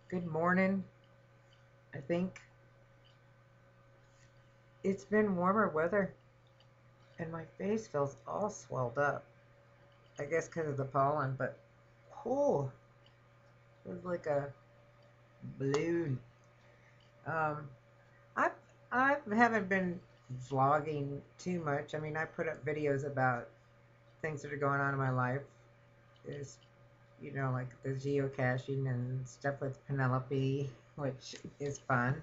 Good morning. I think it's been warmer weather and my face feels all swelled up. I guess because of the pollen, but oh, it was like a balloon. Um, I I haven't been vlogging too much. I mean, I put up videos about things that are going on in my life. Is like the geocaching and stuff with Penelope, which is fun,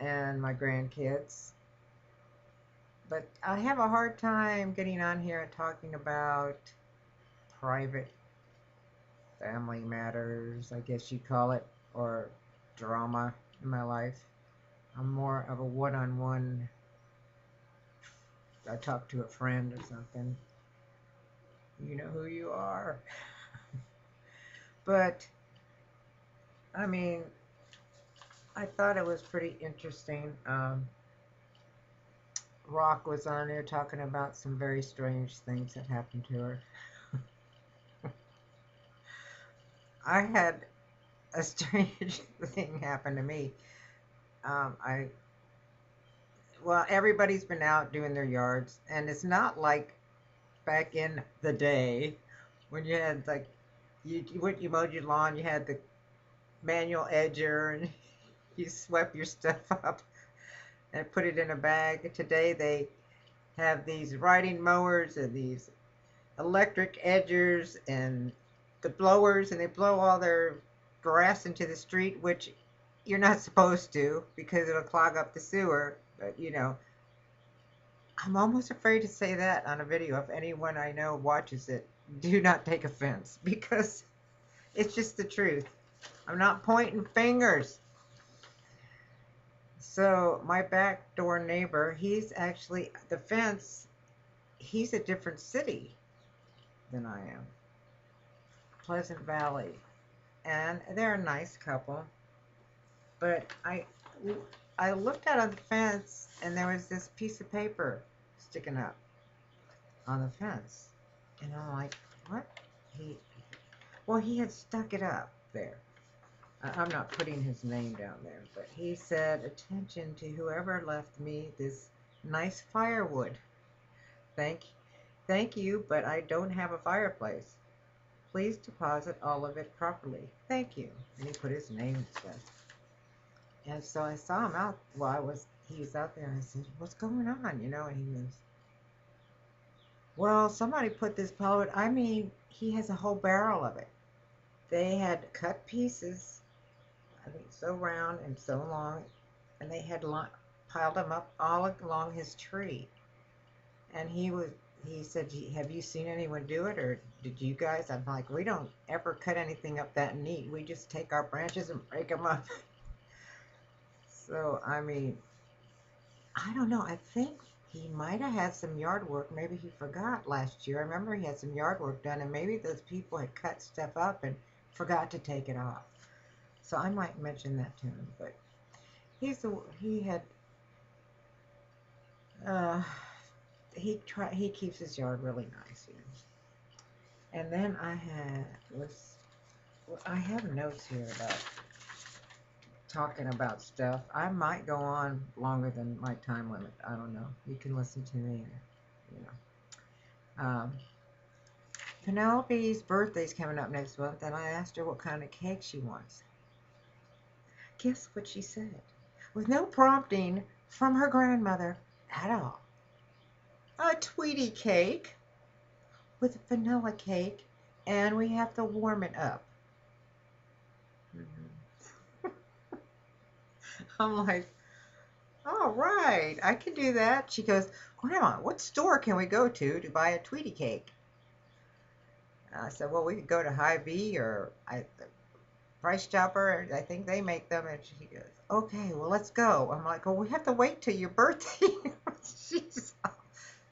and my grandkids. But I have a hard time getting on here and talking about private family matters, I guess you call it, or drama in my life. I'm more of a one on one. I talk to a friend or something. You know who you are. But, I mean, I thought it was pretty interesting. Rock was on there talking about some very strange things that happened to her. I had a strange thing happen to me. I Well, everybody's been out doing their yards, and it's not like back in the day when you had like you mowed your lawn, you had the manual edger, and you swept your stuff up and put it in a bag. Today they have these riding mowers and these electric edgers and the blowers, and they blow all their grass into the street, which you're not supposed to because it'll clog up the sewer. But I'm almost afraid to say that on a video. If anyone I know watches it, do not take offense because it's just the truth. I'm not pointing fingers. So, my back door neighbor, he's actually the fence, he's a different city than I am. Pleasant Valley. And they're a nice couple. But I looked out on the fence and there was this piece of paper sticking up on the fence. And I'm like, what? He Well, he had stuck it up there. I'm not putting his name down there, but he said, "Attention to whoever left me this nice firewood. Thank, thank you, but I don't have a fireplace. Please deposit all of it properly. Thank you." And he put his name and stuff. And so I saw him out while he was out there, and I said, "What's going on?" And he goes, "Well, somebody put this plywood." I mean, he has a whole barrel of it. They had cut pieces, I think so round and so long, and they had piled them up all along his tree. And he said, "Have you seen anyone do it, or did you guys?" I'm like, "We don't ever cut anything up that neat. We just take our branches and break them up." So I mean, I don't know. I think he might have had some yard work. Maybe he forgot last year. I remember he had some yard work done, and maybe those people had cut stuff up and forgot to take it off. So I might mention that to him. But he had uh, he keeps his yard really nice. And then I have notes here about talking about stuff. I might go on longer than my time limit. I don't know. You can listen to me. You know. Penelope's birthday's coming up next month, and I asked her what kind of cake she wants. Guess what she said? With no prompting from her grandmother at all. A Tweety cake with a vanilla cake, and we have to warm it up. Mhm. I'm like, all right, I can do that. She goes, "Grandma, what store can we go to buy a Tweety cake?" And I said, "Well, we could go to Hy-Vee or the Price Chopper. I think they make them." And she goes, "Okay, well, let's go." I'm like, "Well, we have to wait till your birthday." She's,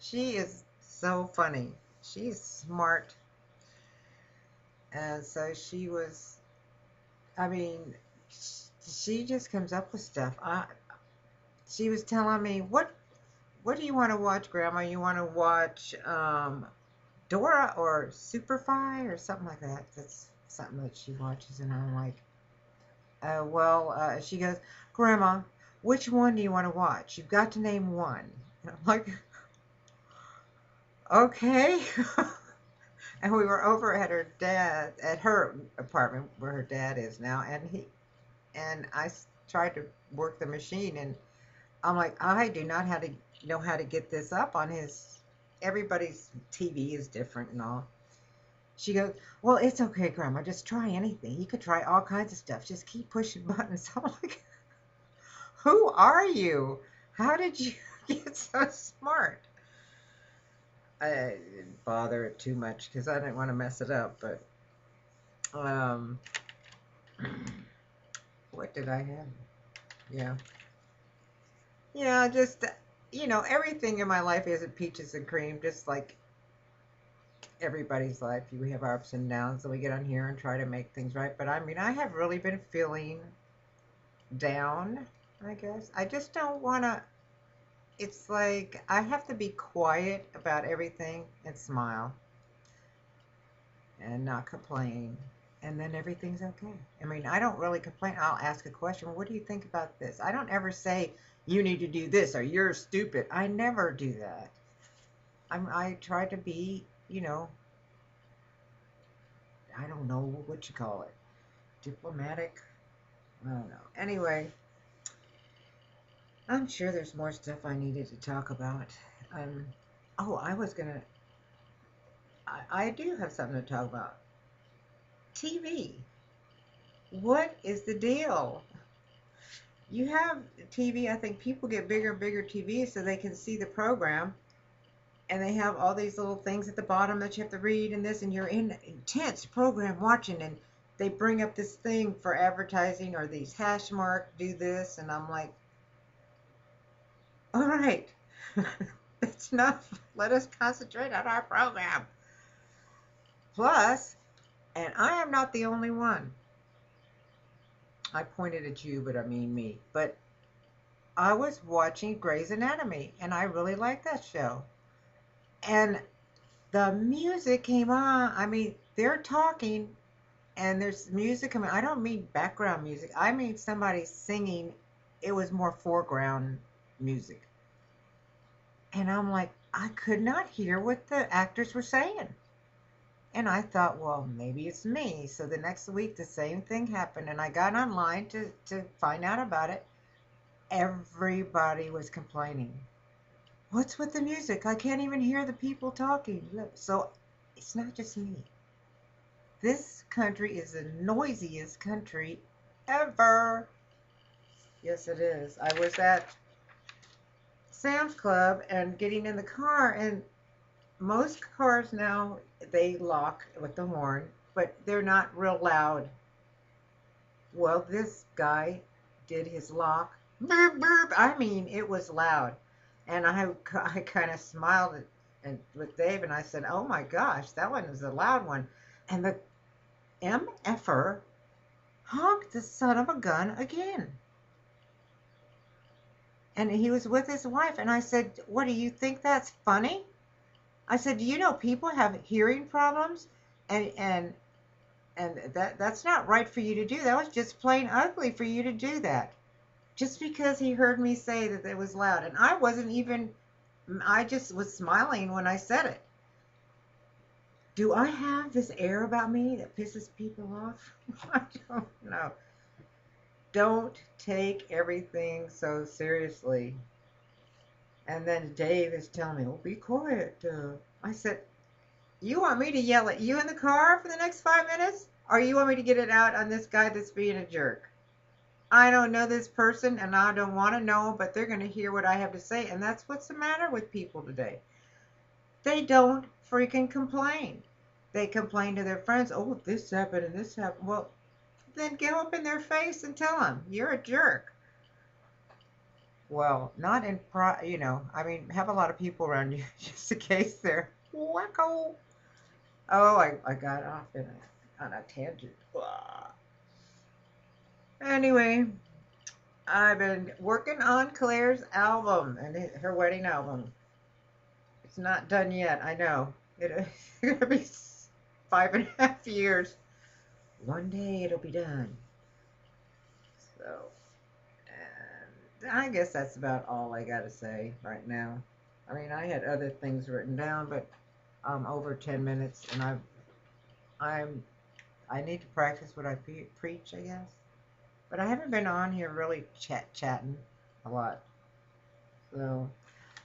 she is so funny. She is smart. And so I mean, she just comes up with stuff. She was telling me, what do you want to watch, Grandma? You want to watch Dora or Superfly or something like that? That's something that she watches, and I'm like, She goes, Grandma, which one do you want to watch? You've got to name one. And I'm like, okay. And we were over at her apartment where her dad is now, and tried to work the machine, and I'm like, I do not know how to get this up on his. Everybody's TV is different and all. She goes, well, it's okay, Grandma. Just try anything. You could try all kinds of stuff. Just keep pushing buttons. I'm like, who are you? How did you get so smart? I didn't bother it too much because I didn't want to mess it up. But um, what did I have? Yeah, yeah, just everything in my life isn't peaches and cream. Just like everybody's life, we have our ups and downs, so we get on here and try to make things right. But I mean, I have really been feeling down. I guess I just don't want to. It's like I have to be quiet about everything and smile and not complain. And then everything's okay. I mean, I don't really complain. I'll ask a question. Well, what do you think about this? I don't ever say, you need to do this or you're stupid. I never do that. I try to be, I don't know what you call it. Diplomatic? I don't know. Anyway, I'm sure there's more stuff I needed to talk about. Um, oh, I do have something to talk about. TV. What is the deal? You have TV, I think people get bigger and bigger TVs so they can see the program. And they have all these little things at the bottom that you have to read and this, and you're in intense program watching, and they bring up this thing for advertising or these hash mark, do this, and I'm like, all right, that's enough. Let us concentrate on our program. Plus, and I am not the only one. I pointed at you, but I mean me. But I was watching Grey's Anatomy, and I really like that show. And the music came on. I mean, they're talking, and there's music coming. I don't mean background music. I mean somebody singing. It was more foreground music. And I'm like, I could not hear what the actors were saying. And I thought, well, maybe it's me. So the next week, the same thing happened. And I got online to find out about it. Everybody was complaining. What's with the music? I can't even hear the people talking. So it's not just me. This country is the noisiest country ever. Yes, it is. I was at Sam's Club and getting in the car, and most cars now, they lock with the horn, but they're not real loud. Well, this guy did his lock. Burp, burp. I mean, it was loud. And I kind of smiled with Dave, and I said, oh my gosh, that one was a loud one. And the MFer honked the son of a gun again. And he was with his wife, and I said, what, do you think that's funny? I said, do you know people have hearing problems? And that's not right for you to do. That was just plain ugly for you to do that. Just because he heard me say that it was loud. And I just was smiling when I said it. Do I have this air about me that pisses people off? I don't know. Don't take everything so seriously. And then Dave is telling me, oh, be quiet. I said, you want me to yell at you in the car for the next 5 minutes? Or you want me to get it out on this guy that's being a jerk? I don't know this person, and I don't want to know, but they're going to hear what I have to say. And that's what's the matter with people today. They don't freaking complain. They complain to their friends, oh, this happened and this happened. Well, then get up in their face and tell them, you're a jerk. Well, not in, I mean, have a lot of people around you just in case they're wacko. Oh, I got off on a tangent. Blah. Anyway, I've been working on Claire's album and her wedding album. It's not done yet, I know. It's going to be 5.5 years. One day it'll be done. So, and I guess that's about all I got to say right now. I mean, I had other things written down, but over 10 minutes, and I'm I need to practice what I preach, I guess. But I haven't been on here really chatting a lot. So,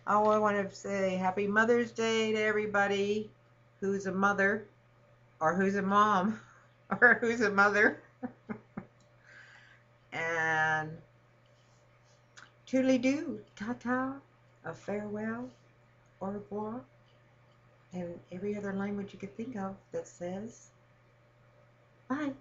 oh, I want to say Happy Mother's Day to everybody who's a mother, or who's a mom, or who's a mother. And toodly doo, ta ta, a farewell, au revoir, and every other language you could think of that says bye.